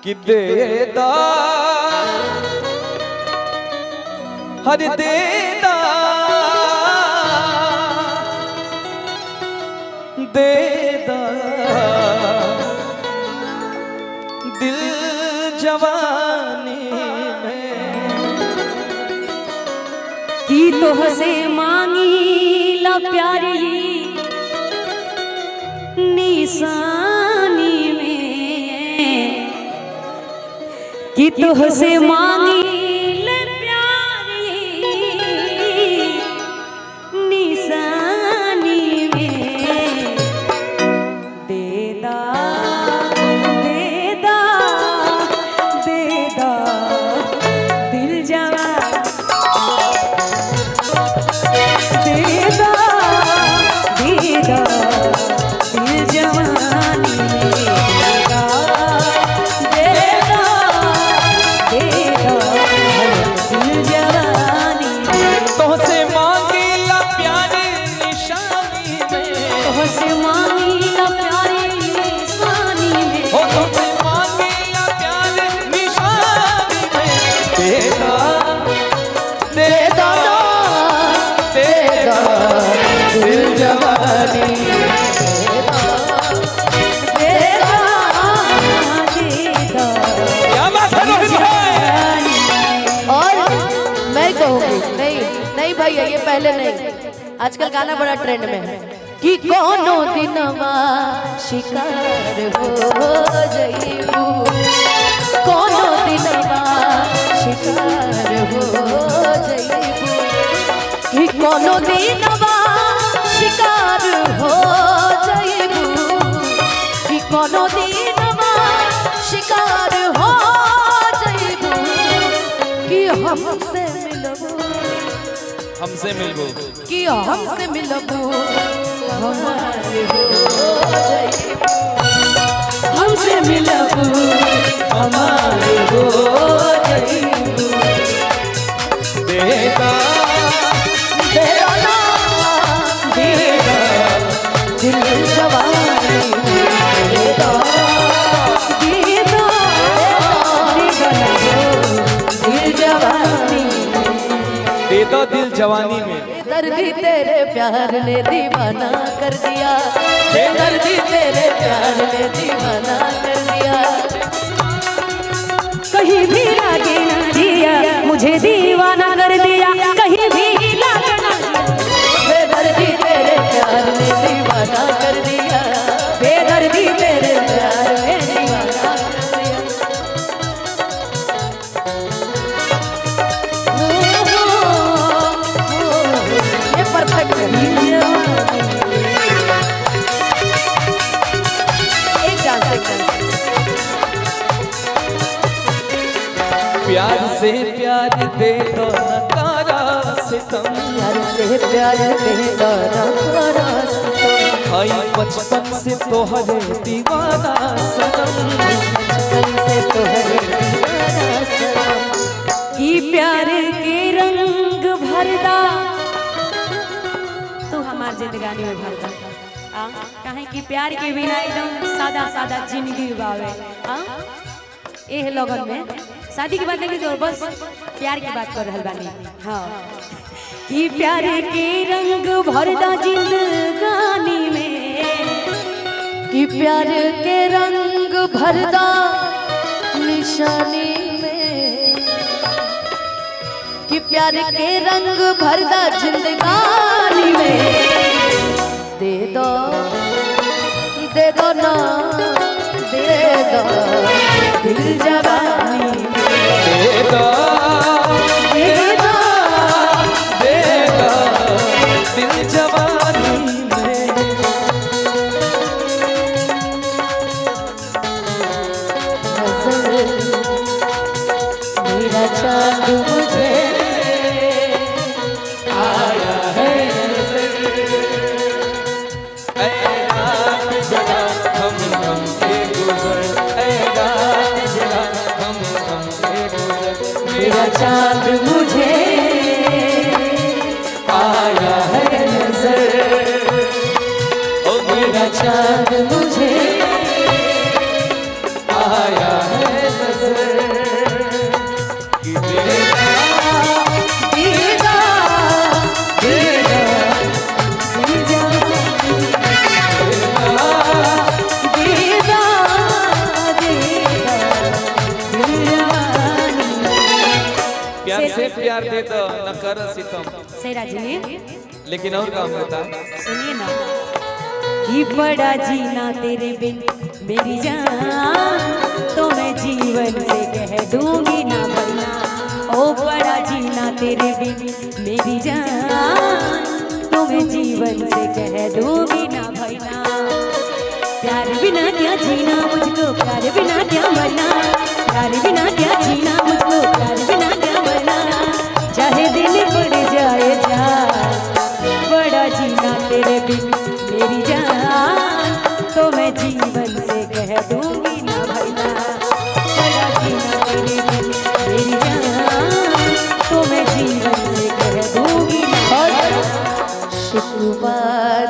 कि देदा हर देदा देदा दिल जवानी में की तो हसे मांगी ला प्यारी निशानी में कि तो हसे मांगी ला प्यारी निशानी में देदा देदा देदा दिल जवा देदा देदा दिल जवानी देदा देदा देदा दिल जवानी तोहसे मांगी ला प्यारी निशानी में तोहसे मांगी ला प्यारी निशानी में हो तोहसे मांगी ला प्यारी निशानी में देदा देदा देदा दिल जवानी देदा देदा क्या बात है रोहित भाई। और मैं कहूँगी नहीं नहीं भैया ये पहले नहीं, आजकल गाना बड़ा ट्रेंड में है कि कोनो दिनवा शिकार हो जइबू, कोनो दिनवा शिकार हो जइबू, कि कोनो दिनवा शिकार हो जइबू, कि कोनो दिनवा शिकार हो जइबू, कि हमसे मिलबू, हमसे मिलबो कि हमसे मिलबू हमारे हो जइबू, हमसे मिलबू हमारे हो जइबू, देदा तेरा नाम देगा दिल जवानी देगा देगा दिल जवानी देदा दिल जवानी में दर्दी तेरे प्यार ने दीवाना कर दिया, दर्दी तेरे प्यार ने दीवाना कर दिया, कहीं भी लागे ना जिया मुझे दीवाना कर दिया, कहीं भी लागे ना बेदर्दी तेरे प्यार ने दीवाना कर दिया, बेदर्दी तेरे प्यार ने दीवाना कर दिया। ये परफेक्ट है। एक डांस एक डांस प्यार से प्यार दे दो नकारा सितम प्यार से प्यार देगा नकारा सितम, भाई बचपन से तोहरे दीवाना सनम बचपन से तोहरे दीवाना सनम, कि प्यार के रंग भरदा तू हमार जिंदगानी में भरदा कहे कि प्यार के बिना एकदम सादा सादा जिंदगी बावे एह लगन में शादी की बात नहीं तो बस प्यार की बात कर रहल बानी। हाँ कि प्यार के रंग भरदा जिंदगानी में, कि प्यार के रंग भरदा निशानी में, कि प्यार के रंग भरदा जिंदगानी में, दे दो ना दे दो दिल जवानी देदा देगा देदा दिल जवानी में नजर मेरा चांद मुझे आया है ऐ रात जरा हम के गुजर ऐ रात जरा हम के गुजर मेरा चांद मुझे आया है नजर, ओ मेरा चांद मुझे आया है ऐसे प्यार दे तो न कर सितम। सेरा जी लेकिन और काम होता सुनिए ना कि बड़ा जीना तेरे बिन मेरी जान तो मैं जीवन से कह दूंगी ना भरना। ओ बड़ा जीना तेरे बिन मेरी जान तो मैं जीवन से कह दूंगी ना भरना। प्यार बिना क्या जीना मुझको प्यार बिना क्या मरना। प्यार बिना क्या जीना मुझको प्यार बिना क्या मरना। चाहे दिन पड़ जाए जा बड़ा जीना तेरे बिन मेरी जान तो मैं जीवन से कह दूंगी ना भरना। बड़ा जीना तेरे बिन मेरी जान तो मैं जीवन से कह दूंगी ना भरना। शिकवा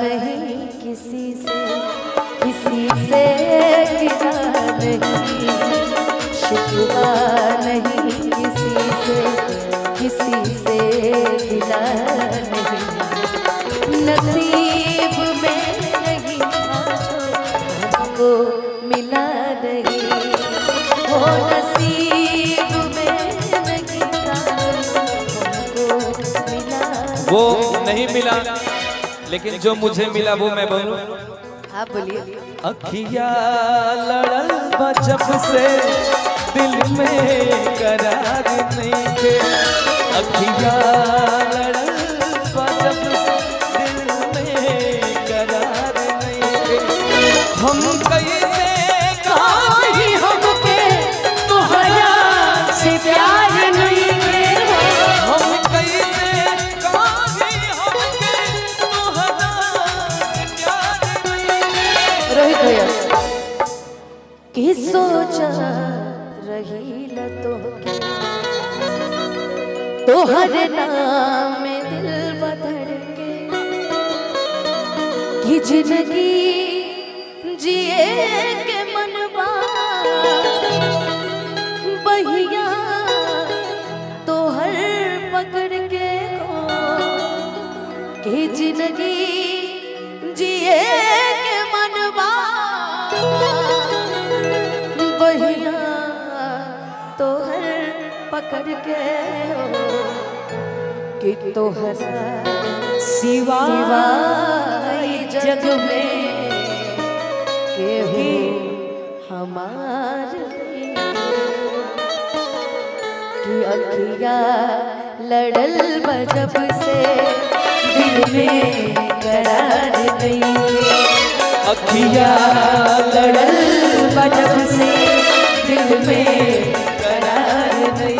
नहीं किसी से गिरा नहीं। शिकवा नहीं किसी से गिरा नहीं। नसीब में नहीं हमको मिला नहीं। हो नसीब में नहीं हमको मिला। वो नहीं मिला, लेकिन जो मुझे मिला वो मैं बोलूं। आप बोलिए। अखिया लड़ल बा जब से दिल में करार नहीं थे। अखिया लड़ल बा जब से दिल में करार नहीं थे। हम कैसे कहीं हमके तोहरा से प्यार नहीं के। हम कैसे कहीं हमके तोहरा से प्यार नहीं। रोहित भैया कि सोचा रही ल तोहर नाम में दिल बदल के। कि जिंदगी जिए के मनवा बहिया तोहर पकड़ के हो। कि जिंदगी जिए के मनवा बहिया तोहर पकड़ के हो। कि तोहरा सिवा जग में केहू हमार नहीं। कि अखिया लड़ल बजब से दिल में करार नहीं। अखिया लड़ल बजब से दिल में करार नहीं।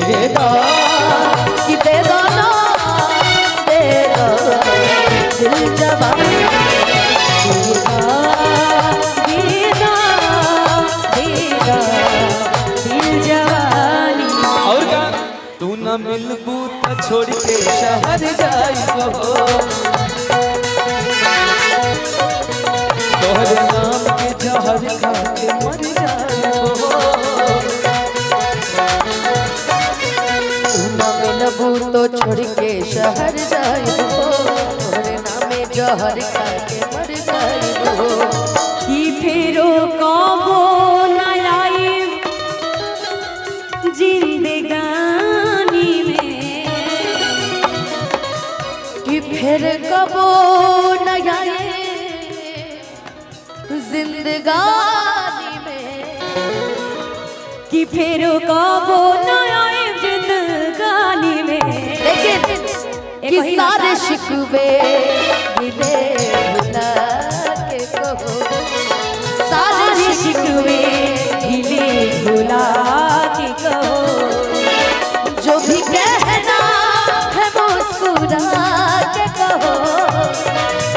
दे दो कि दे दो ना दे दो दिल जवानी। दिल जवानी। और का तू न मिलबू त छोड़ के शहर जाइबो। तोहरे नाम के जहर खा के मर जाइबो। तू न मिलबू तो छोड़ के शहर जाइबो। तोहरे नामे जहर खा के मर जाइबो। कि फेरो कबो न आई जिंदगानी में। कि फिर कबो न आए जिंदगानी में। कि फेरो कबो न आए जिंदगानी में। लेकिन कि सारे शिकवे गिले भुला के कहो। सारे शिकवे गिले भुला के कहो। जो भी कहना है मुस्कुरा के कहो।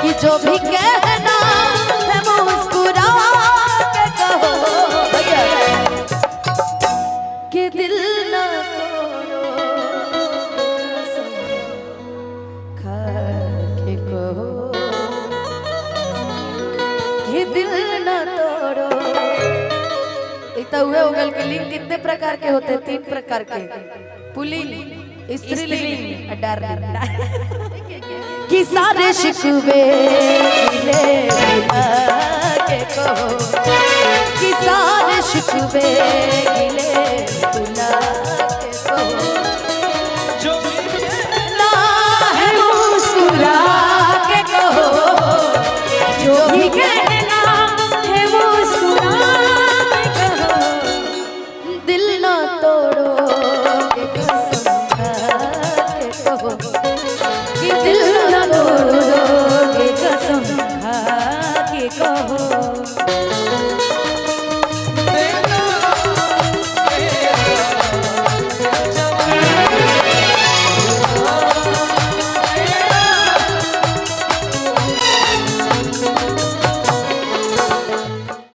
कि जो भी कहना है मुस्कुरा के कहो। कि दिल ना तोड़ो कसम खा के कहो। कि दिल ना तोड़ो। एक तो हुए उगल के लिंग कितने प्रकार के होते हैं? 3 प्रकार के। पुल्लिंग, स्त्रीलिंग, डार्लिंग। कि सारे शिकवे गिले भुला के कहो। कि सारे शिकवे